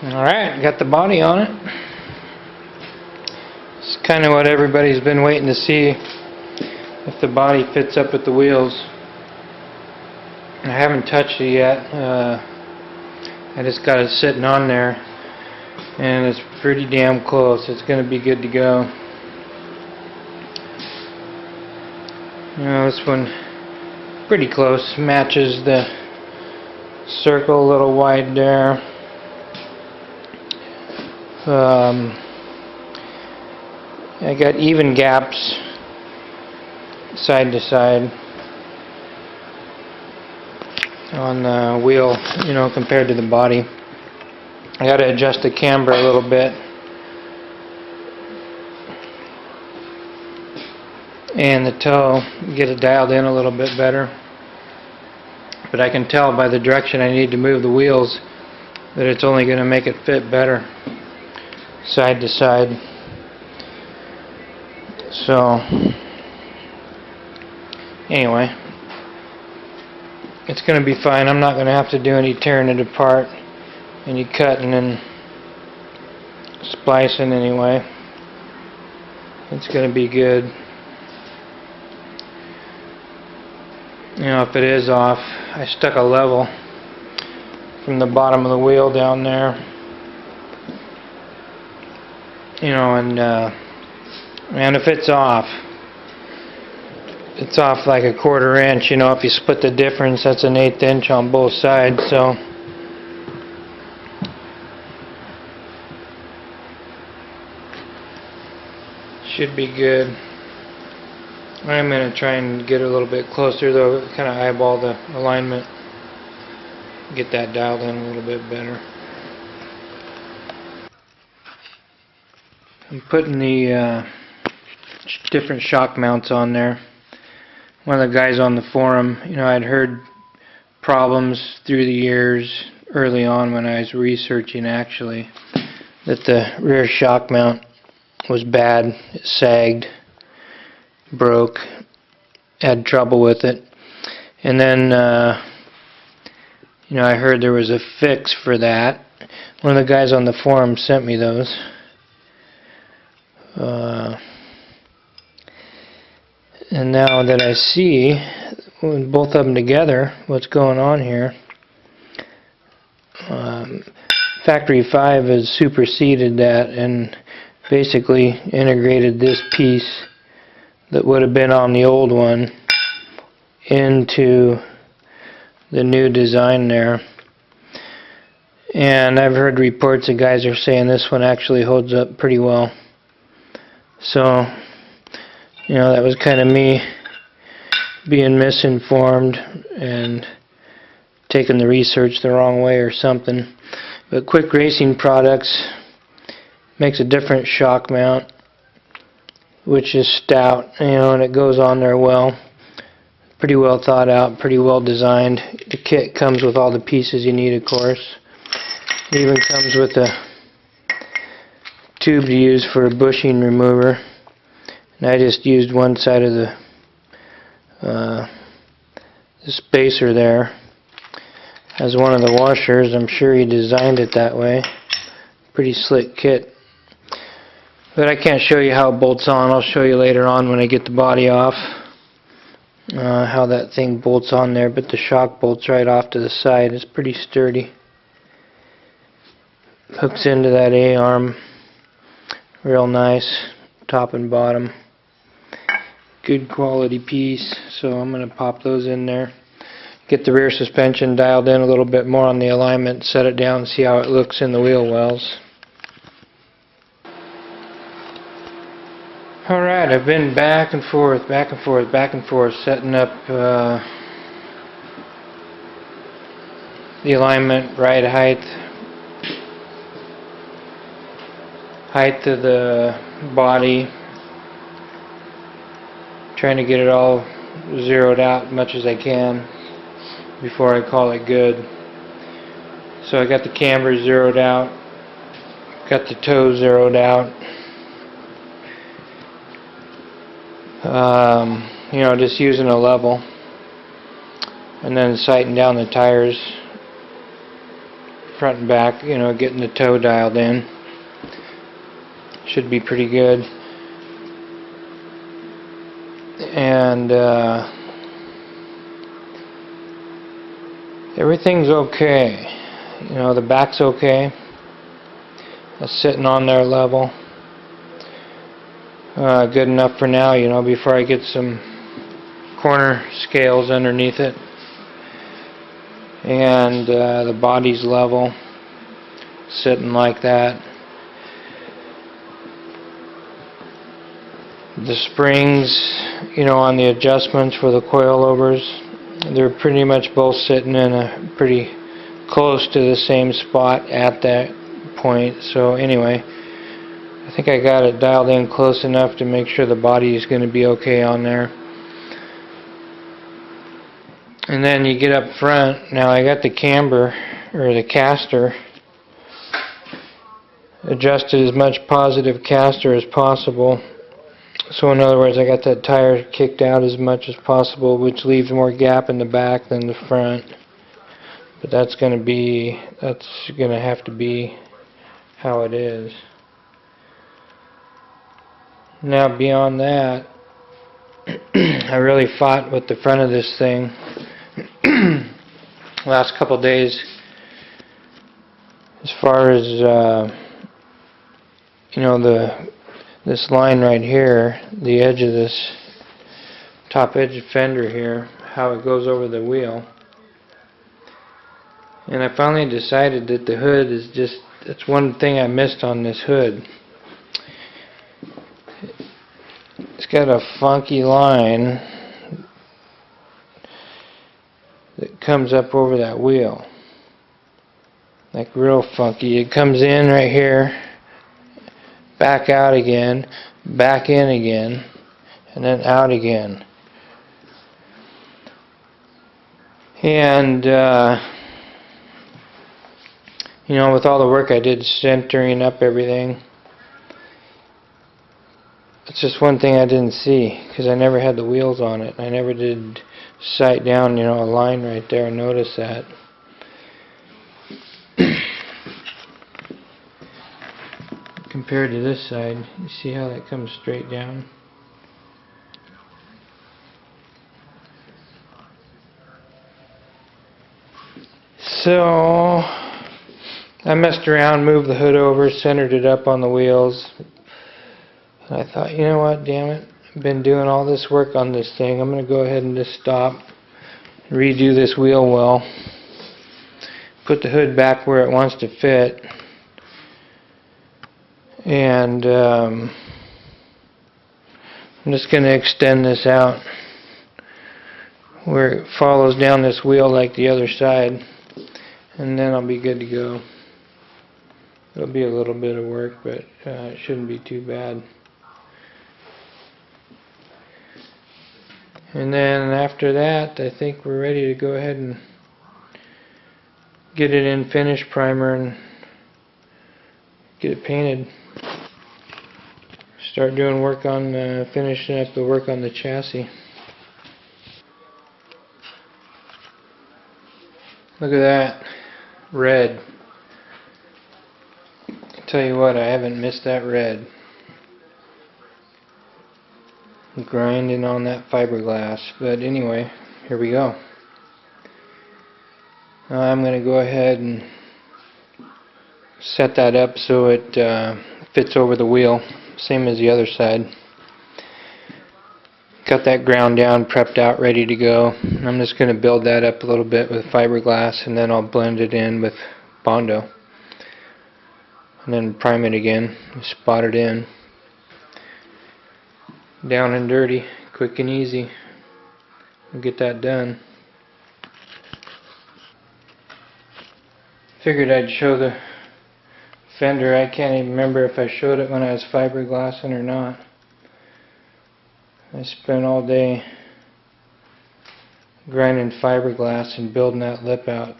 Alright, got the body on it. It's kind of what everybody's been waiting to see, if the body fits up with the wheels. I haven't touched it yet. I just got it sitting on there, and it's pretty damn close. It's going to be good to go. You know, this one pretty close, matches the circle, a little wide there. I got even gaps side to side on the wheel, you know, compared to the body. I got to adjust the camber a little bit and the toe, get it dialed in a little bit better. But I can tell by the direction I need to move the wheels that it's only going to make it fit better side to side. So anyway, it's going to be fine. I'm not going to have to do any tearing it apart, any cutting and splicing anyway. It's going to be good. You know, if it is off, I stuck a level from the bottom of the wheel down there. You know, and if it's off like a 1/4 inch. You know, if you split the difference, that's an 1/8 inch on both sides. So should be good. I'm going to try and get a little bit closer though, kind of eyeball the alignment, get that dialed in a little bit better. I'm putting the different shock mounts on there. One of the guys on the forum, you know, I'd heard problems through the years early on when I was researching actually, that the rear shock mount was bad. It sagged, broke, had trouble with it. And then you know, I heard there was a fix for that. One of the guys on the forum sent me those. And now that I see both of them together, what's going on here, Factory 5 has superseded that and basically integrated this piece that would have been on the old one into the new design there. And I've heard reports that guys are saying this one actually holds up pretty well. So, you know, that was kind of me being misinformed and taking the research the wrong way or something. But Quick Racing Products makes a different shock mount, which is stout, you know, and it goes on there well. Pretty well thought out, pretty well designed. The kit comes with all the pieces you need, of course. It even comes with a tube to use for a bushing remover. And I just used one side of the spacer there as one of the washers. I'm sure he designed it that way. Pretty slick kit. But I can't show you how it bolts on. I'll show you later on when I get the body off how that thing bolts on there. But the shock bolts right off to the side. It's pretty sturdy. Hooks into that A-arm real nice, top and bottom. Good quality piece, so I'm going to pop those in there. Get the rear suspension dialed in a little bit more on the alignment, set it down and see how it looks in the wheel wells. Alright, I've been back and forth, setting up the alignment, ride height of the body, trying to get it all zeroed out as much as I can before I call it good. So I got the camber zeroed out, got the toe zeroed out. You know, just using a level, and then sighting down the tires front and back, you know, getting the toe dialed in. Should be pretty good. And everything's okay. You know, the back's okay. That's sitting on there level. Good enough for now, you know, before I get some corner scales underneath it. And the body's level, sitting like that. The springs, you know, on the adjustments for the coilovers, they're pretty much both sitting in a pretty close to the same spot at that point. So anyway, I think I got it dialed in close enough to make sure the body is going to be okay on there. And then you get up front. Now I got the camber, or the caster, adjusted as much positive caster as possible. So in other words, I got that tire kicked out as much as possible, which leaves more gap in the back than the front. But that's going to have to be how it is. Now beyond that, I really fought with the front of this thing last couple days, as far as you know, this line right here, the edge of this top edge fender here, how it goes over the wheel. And I finally decided that the hood is just, that's one thing I missed on this hood. It's got a funky line that comes up over that wheel, like real funky. It comes in right here, back out again, back in again, and then out again. And you know, with all the work I did centering up everything, it's just one thing I didn't see, because I never had the wheels on it. I never did sight down, you know, a line right there and notice that. Compared to this side, you see how that comes straight down? So I messed around, moved the hood over, centered it up on the wheels. And I thought, you know what, damn it, I've been doing all this work on this thing. I'm going to go ahead and just stop, redo this wheel well, put the hood back where it wants to fit, and I'm just going to extend this out where it follows down this wheel like the other side, and then I'll be good to go. It'll be a little bit of work, but it shouldn't be too bad. And then after that, I think we're ready to go ahead and get it in finish primer and get it painted. Start doing work on finishing up the work on the chassis. Look at that, red. Tell you what, I haven't missed that red. Grinding on that fiberglass. But anyway, here we go. I'm going to go ahead and set that up so it fits over the wheel, same as the other side. Got that ground down, prepped out, ready to go. I'm just going to build that up a little bit with fiberglass, and then I'll blend it in with Bondo. And then prime it again, spot it in. Down and dirty, quick and easy. We'll get that done. Figured I'd show the fender. I can't even remember if I showed it when I was fiberglassing or not. I spent all day grinding fiberglass and building that lip out,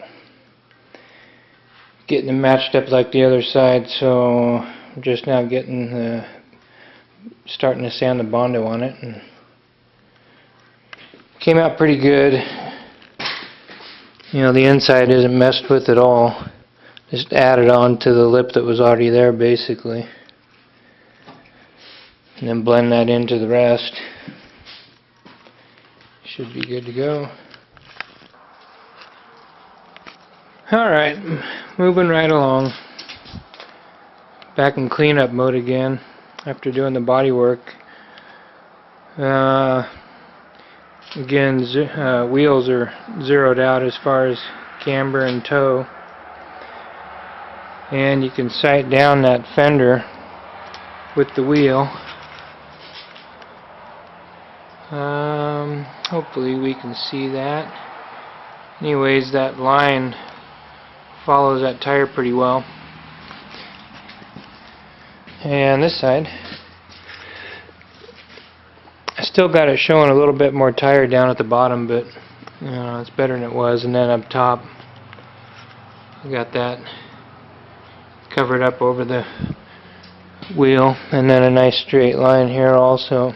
getting it matched up like the other side. So I'm just now getting starting to sand the Bondo on it, and came out pretty good. You know, the inside isn't messed with at all. Just added on to the lip that was already there basically. And then blend that into the rest. Should be good to go. Alright, moving right along. Back in cleanup mode again after doing the body work. Again, wheels are zeroed out as far as camber and toe. And you can sight down that fender with the wheel. Hopefully we can see that. Anyways, that line follows that tire pretty well. And this side, I still got it showing a little bit more tire down at the bottom, but it's better than it was. And then up top, I got that covered up over the wheel, and then a nice straight line here also.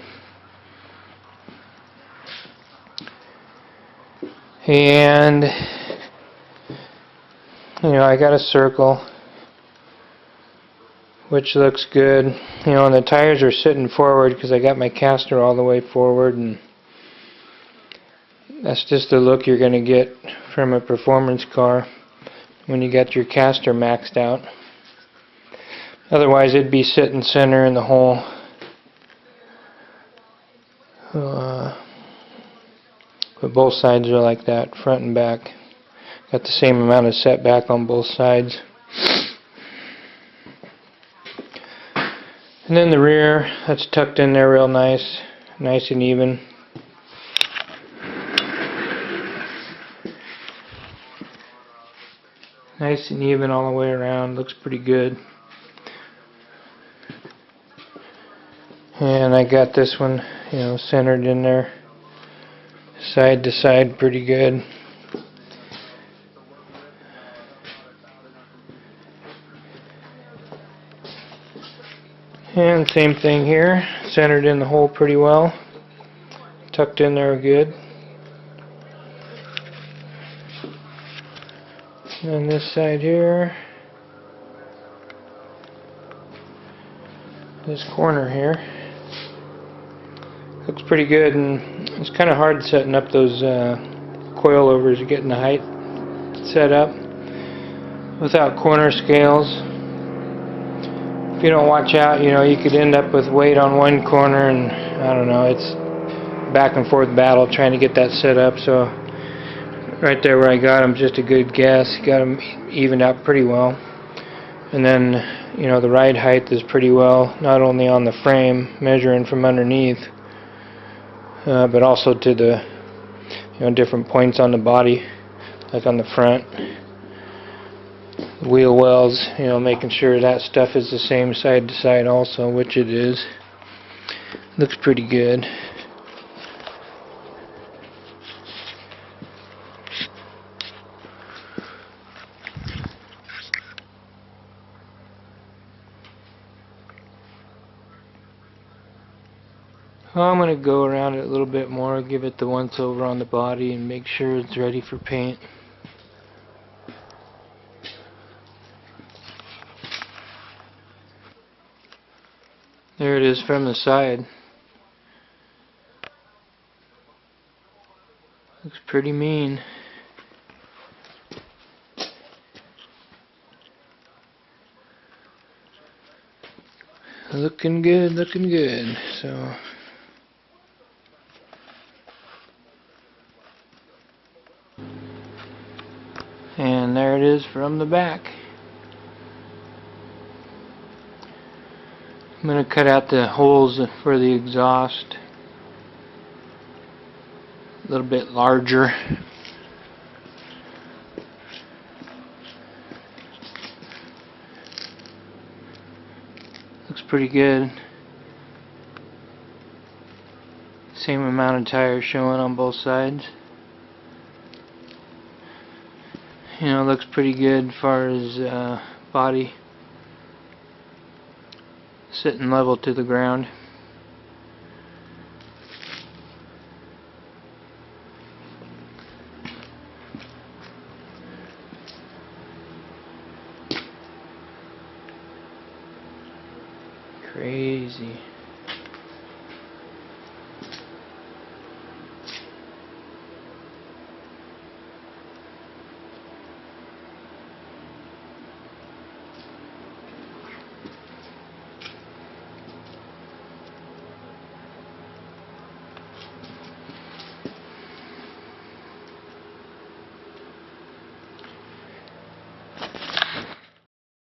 And I got a circle, which looks good. And the tires are sitting forward because I got my caster all the way forward, and that's just the look you're going to get from a performance car when you got your caster maxed out. Otherwise it'd be sitting center in the hole. But both sides are like that, front and back. Got the same amount of setback on both sides. And then the rear, that's tucked in there real nice, nice and even. Nice and even all the way around, looks pretty good. And I got this one, centered in there, side to side, pretty good. And same thing here, centered in the hole pretty well, tucked in there good. And this side here, this corner here, looks pretty good, and it's kind of hard setting up those coilovers, getting the height set up without corner scales. If you don't watch out, you could end up with weight on one corner, and I don't know, it's back and forth battle trying to get that set up. So right there where I got them, just a good guess. Got them evened out pretty well. And then, the ride height is pretty well, not only on the frame, measuring from underneath, but also to the, different points on the body, like on the front. Wheel wells, making sure that stuff is the same side to side also, which it is. Looks pretty good. I'm going to go around it a little bit more, give it the once over on the body, and make sure it's ready for paint. There it is from the side. Looks pretty mean. Looking good, looking good. So and there it is from the back. I'm going to cut out the holes for the exhaust a little bit larger. Looks pretty good. Same amount of tires showing on both sides. Looks pretty good as far as body sitting level to the ground. Crazy.